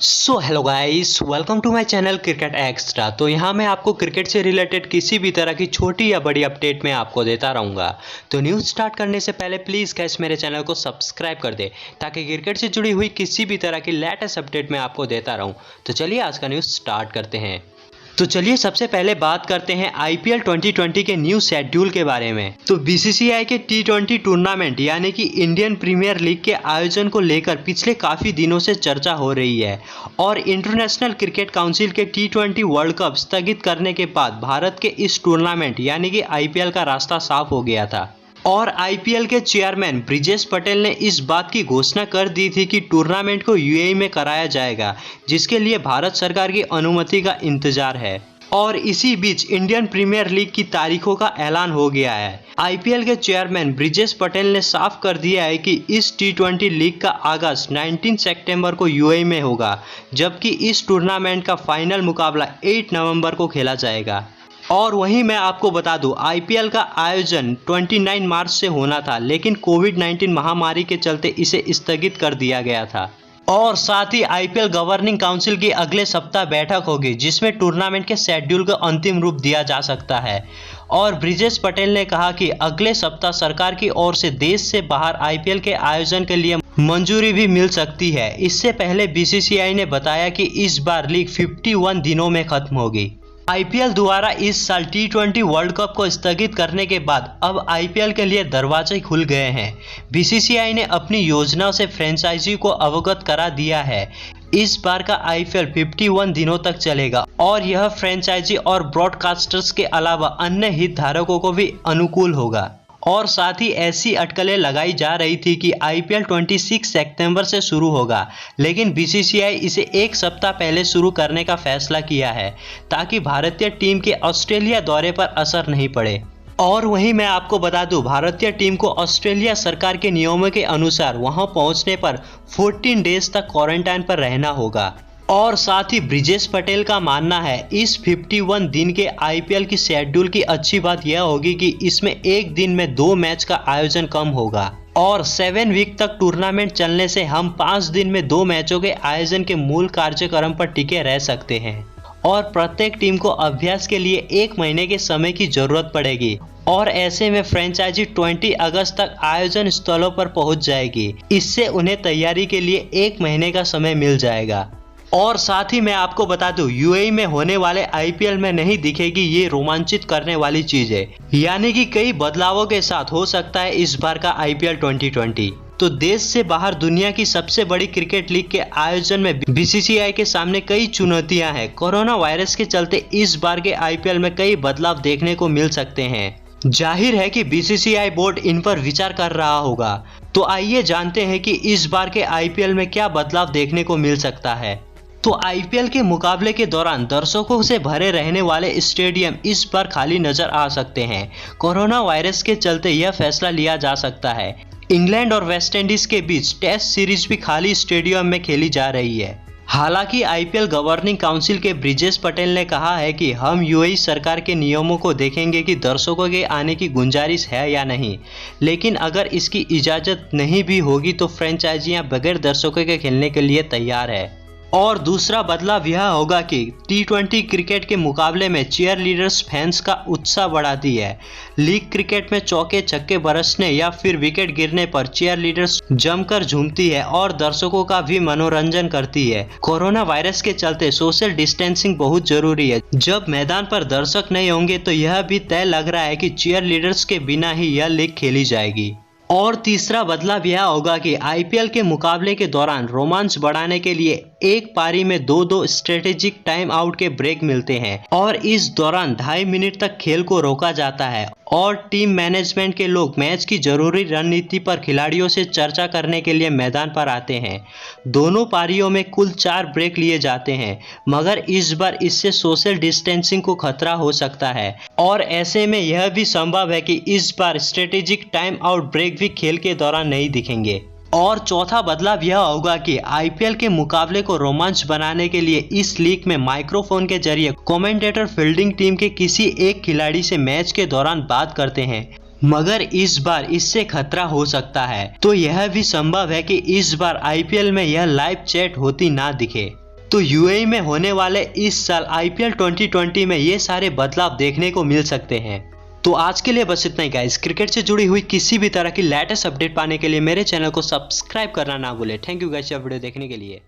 Hello guys, welcome to my channel cricket extra. तो यहाँ मैं आपको क्रिकेट से रिलेटेड किसी भी तरह की छोटी या बड़ी अपडेट मैं आपको देता रहूँगा। तो न्यूज़ स्टार्ट करने से पहले प्लीज़ गाइस मेरे चैनल को सब्सक्राइब कर दे ताकि क्रिकेट से जुड़ी हुई किसी भी तरह की लेटेस्ट अपडेट मैं आपको देता रहूँ। तो चलिए आज का न्यूज़ स्टार्ट करते हैं। तो चलिए सबसे पहले बात करते हैं आईपीएल 2020 के न्यू शेड्यूल के बारे में। तो बीसीसीआई के T20 टूर्नामेंट यानी कि इंडियन प्रीमियर लीग के आयोजन को लेकर पिछले काफ़ी दिनों से चर्चा हो रही है और इंटरनेशनल क्रिकेट काउंसिल के T20 वर्ल्ड कप स्थगित करने के बाद भारत के इस टूर्नामेंट यानी कि आईपीएल का रास्ता साफ हो गया था और आईपीएल के चेयरमैन ब्रिजेश पटेल ने इस बात की घोषणा कर दी थी कि टूर्नामेंट को यूएई में कराया जाएगा, जिसके लिए भारत सरकार की अनुमति का इंतजार है। और इसी बीच इंडियन प्रीमियर लीग की तारीखों का ऐलान हो गया है। आईपीएल के चेयरमैन ब्रिजेश पटेल ने साफ कर दिया है कि इस T20 लीग का आगाज 19 सितंबर को यूएई में होगा, जबकि इस टूर्नामेंट का फाइनल मुकाबला 8 नवंबर को खेला जाएगा। और वहीं मैं आपको बता दूं, आईपीएल का आयोजन 29 मार्च से होना था, लेकिन कोविड-19 महामारी के चलते इसे स्थगित कर दिया गया था। और साथ ही आईपीएल गवर्निंग काउंसिल की अगले सप्ताह बैठक होगी, जिसमें टूर्नामेंट के शेड्यूल को अंतिम रूप दिया जा सकता है। और ब्रिजेश पटेल ने कहा कि अगले सप्ताह सरकार की ओर से देश से बाहर आईपीएल के आयोजन के लिए मंजूरी भी मिल सकती है। इससे पहले बीसीसीआई ने बताया कि इस बार लीग 51 दिनों में खत्म होगी। आईपीएल द्वारा इस साल T20 वर्ल्ड कप को स्थगित करने के बाद अब आईपीएल के लिए दरवाजे खुल गए हैं। बीसीसीआई ने अपनी योजनाओं से फ्रेंचाइजी को अवगत करा दिया है। इस बार का आईपीएल 51 दिनों तक चलेगा और यह फ्रेंचाइजी और ब्रॉडकास्टर्स के अलावा अन्य हितधारकों को भी अनुकूल होगा। और साथ ही ऐसी अटकलें लगाई जा रही थी कि आईपीएल 26 सितंबर से शुरू होगा, लेकिन बीसीसीआई इसे एक सप्ताह पहले शुरू करने का फैसला किया है ताकि भारतीय टीम के ऑस्ट्रेलिया दौरे पर असर नहीं पड़े। और वहीं मैं आपको बता दूं, भारतीय टीम को ऑस्ट्रेलिया सरकार के नियमों के अनुसार वहां पहुंचने पर 14 डेज तक क्वारंटाइन पर रहना होगा। और साथ ही ब्रिजेश पटेल का मानना है इस 51 दिन के आईपीएल की शेड्यूल की अच्छी बात यह होगी कि इसमें एक दिन में 2 मैच का आयोजन कम होगा और 7 वीक तक टूर्नामेंट चलने से हम 5 दिन में 2 मैचों के आयोजन के मूल कार्यक्रम पर टिके रह सकते हैं। और प्रत्येक टीम को अभ्यास के लिए 1 महीने के समय की जरूरत पड़ेगी और ऐसे में फ्रेंचाइजी 20 अगस्त तक आयोजन स्थलों पर पहुंच जाएगी। इससे उन्हें तैयारी के लिए 1 महीने का समय मिल जाएगा। और साथ ही मैं आपको बता दूं, यूएई में होने वाले आईपीएल में नहीं दिखेगी ये रोमांचित करने वाली चीजें, यानी कि कई बदलावों के साथ हो सकता है इस बार का आईपीएल 2020। तो देश से बाहर दुनिया की सबसे बड़ी क्रिकेट लीग के आयोजन में बीसीसीआई के सामने कई चुनौतियां हैं। कोरोना वायरस के चलते इस बार के आईपीएल में कई बदलाव देखने को मिल सकते हैं। जाहिर है कि बीसीसीआई बोर्ड इन पर विचार कर रहा होगा। तो आइए जानते हैं कि इस बार के आईपीएल में क्या बदलाव देखने को मिल सकता है। तो आईपीएल के मुकाबले के दौरान दर्शकों से भरे रहने वाले स्टेडियम इस बार खाली नजर आ सकते हैं। कोरोना वायरस के चलते यह फैसला लिया जा सकता है। इंग्लैंड और वेस्टइंडीज के बीच टेस्ट सीरीज भी खाली स्टेडियम में खेली जा रही है। हालांकि आईपीएल गवर्निंग काउंसिल के ब्रिजेश पटेल ने कहा है कि हम यूएई सरकार के नियमों को देखेंगे कि दर्शकों के आने की गुंजाइश है या नहीं, लेकिन अगर इसकी इजाज़त नहीं भी होगी तो फ्रेंचाइजियां बगैर दर्शकों के खेलने के लिए तैयार है। और दूसरा बदलाव यह होगा कि T20 क्रिकेट के मुकाबले में चीयर लीडर्स फैंस का उत्साह बढ़ाती है। लीग क्रिकेट में चौके छक्के बरसने या फिर विकेट गिरने पर चीयर लीडर्स जमकर झूमती है और दर्शकों का भी मनोरंजन करती है। कोरोना वायरस के चलते सोशल डिस्टेंसिंग बहुत जरूरी है। जब मैदान पर दर्शक नहीं होंगे तो यह भी तय लग रहा है कि चीयर लीडर्स के बिना ही यह लीग खेली जाएगी। और तीसरा बदलाव यह होगा कि आईपीएल के मुकाबले के दौरान रोमांच बढ़ाने के लिए एक पारी में 2-2 स्ट्रेटेजिक टाइम आउट के ब्रेक मिलते हैं और इस दौरान 2.5 मिनट तक खेल को रोका जाता है और टीम मैनेजमेंट के लोग मैच की जरूरी रणनीति पर खिलाड़ियों से चर्चा करने के लिए मैदान पर आते हैं। दोनों पारियों में कुल 4 ब्रेक लिए जाते हैं, मगर इस बार इससे सोशल डिस्टेंसिंग को खतरा हो सकता है और ऐसे में यह भी संभव है कि इस बार स्ट्रेटेजिक टाइम आउट ब्रेक भी खेल के दौरान नहीं दिखेंगे। और चौथा बदलाव यह होगा कि आईपीएल के मुकाबले को रोमांच बनाने के लिए इस लीग में माइक्रोफोन के जरिए कमेंटेटर फील्डिंग टीम के किसी एक खिलाड़ी से मैच के दौरान बात करते हैं, मगर इस बार इससे खतरा हो सकता है। तो यह भी संभव है कि इस बार आईपीएल में यह लाइव चैट होती ना दिखे। तो यूएई में होने वाले इस साल आईपीएल 2020 में ये सारे बदलाव देखने को मिल सकते हैं। तो आज के लिए बस इतना ही गाइस। क्रिकेट से जुड़ी हुई किसी भी तरह की लेटेस्ट अपडेट पाने के लिए मेरे चैनल को सब्सक्राइब करना ना भूलें। थैंक यू गाइस वीडियो देखने के लिए।